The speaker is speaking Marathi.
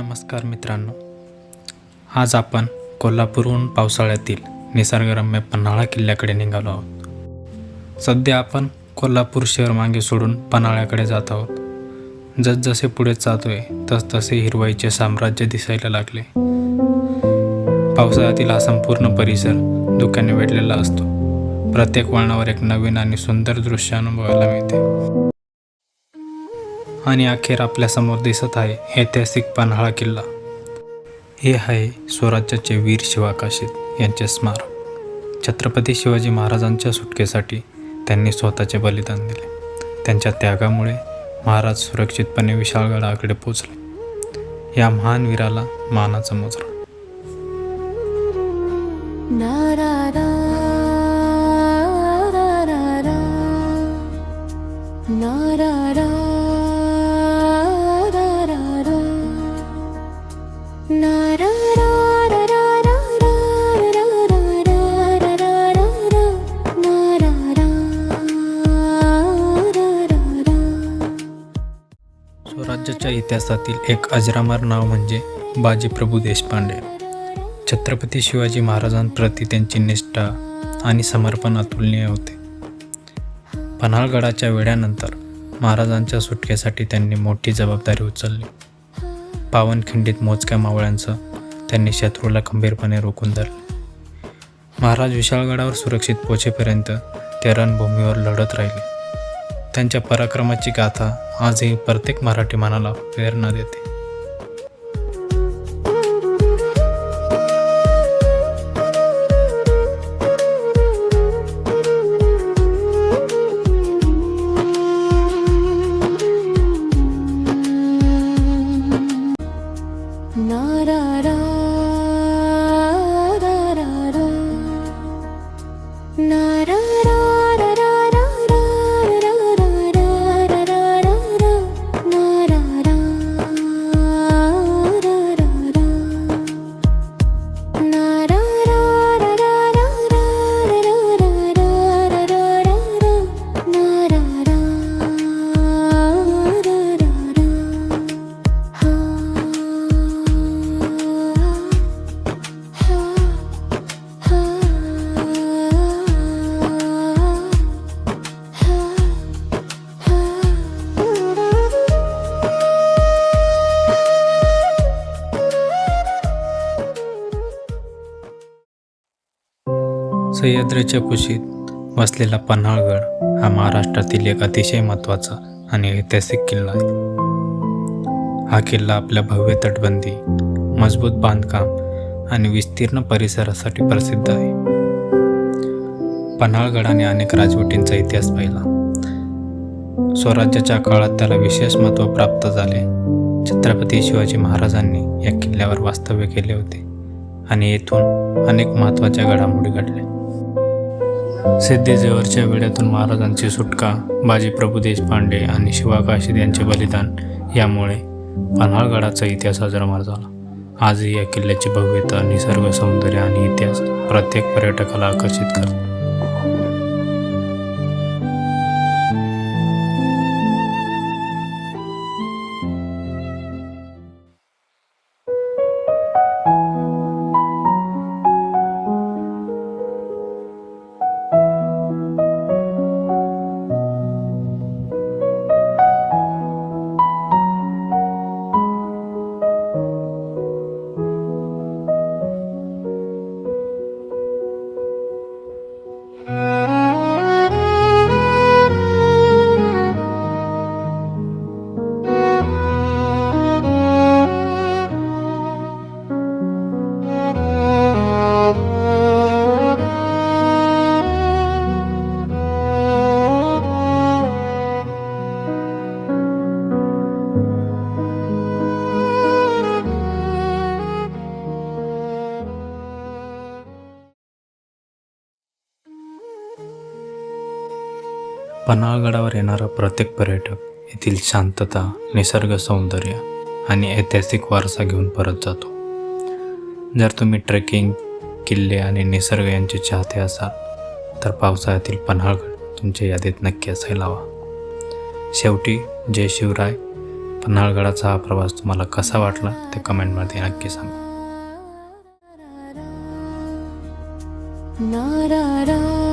नमस्कार मित्रांनो, आज आपण कोल्हापूरहून पावसाळ्यातील निसर्गरम्य पन्हाळा किल्ल्याकडे निघालो आहोत. सध्या आपण कोल्हापूर शहर मागे सोडून पन्हाळ्याकडे जात आहोत. जसजसे पुढे जातोय तसतसे हिरवाईचे साम्राज्य दिसायला लागले. पावसाळ्यातील हा संपूर्ण परिसर धुक्याने वेढलेला असतो. प्रत्येक वळणावर एक नवीन आणि सुंदर दृश्य अनुभवायला मिळते. आणि अखेर आपल्यासमोर दिसत आहे ऐतिहासिक पन्हाळा किल्ला. हे आहे स्वराज्याचे वीर शिवाकाशीद यांचे स्मारक. छत्रपती शिवाजी महाराजांच्या सुटकेसाठी त्यांनी स्वतःचे बलिदान दिले. त्यांच्या त्यागामुळे महाराज सुरक्षितपणे विशाळगडाकडे पोचले. या महान वीराला मानाचा मुजरा. स्वराज्याच्या इतिहासातील एक अजरामर नाव म्हणजे बाजीप्रभू देशपांडे. छत्रपती शिवाजी महाराजांप्रती त्यांची निष्ठा आणि समर्पण अतुलनीय होते. पन्हाळगडाच्या वेढ्यानंतर महाराजांच्या सुटकेसाठी त्यांनी मोठी जबाबदारी उचलली. पावनखिंडीत मोजक्या मावळ्यांसह त्यांनी शत्रूला खंबीरपणे रोखून धरले. महाराज विशाळगडावर सुरक्षित पोहोचेपर्यंत ते रणभूमीवर लढत राहिले. त्यांच्या पराक्रमाची गाथा आजही प्रत्येक मराठी मनाला प्रेरणा देते. सह्याद्रीच्या कुशीत वसलेला पन्हाळगड हा महाराष्ट्रातील एक अतिशय महत्त्वाचा आणि ऐतिहासिक किल्ला आहे. हा किल्ला आपल्या भव्य तटबंदी, मजबूत बांधकाम आणि विस्तीर्ण परिसरासाठी प्रसिद्ध आहे. पन्हाळगडाने अनेक राजवटींचा इतिहास पाहिला. स्वराज्याच्या काळात त्याला विशेष महत्त्व प्राप्त झाले. छत्रपती शिवाजी महाराजांनी या किल्ल्यावर वास्तव्य केले होते आणि येथून अनेक महत्त्वाच्या घडामोडी घडल्या. सिद्धीजवळच्या वेढ्यातून महाराजांची सुटका, बाजीप्रभू देशपांडे आणि शिवाकाशीद यांचे बलिदान यामुळे पन्हाळगडाचा इतिहास अजरामर झाला. आजही या किल्ल्याची भव्यता, निसर्ग सौंदर्य आणि इतिहास प्रत्येक पर्यटकाला आकर्षित करतो. पन्हाळगडावर येणारा प्रत्येक पर्यटक येथील शांतता, निसर्ग सौंदर्य आणि ऐतिहासिक वारसा घेऊन परत जातो. जर तुम्ही ट्रेकिंग, किल्ले आणि निसर्ग यांचे चाहते असाल तर पावसाळ्यातील पन्हाळगड तुमच्या यादीत नक्की असायला हवा. शेवटी जय शिवराय. पन्हाळगडाचा हा प्रवास तुम्हाला कसा वाटला ते कमेंटमध्ये नक्की सांगा. ना रा रा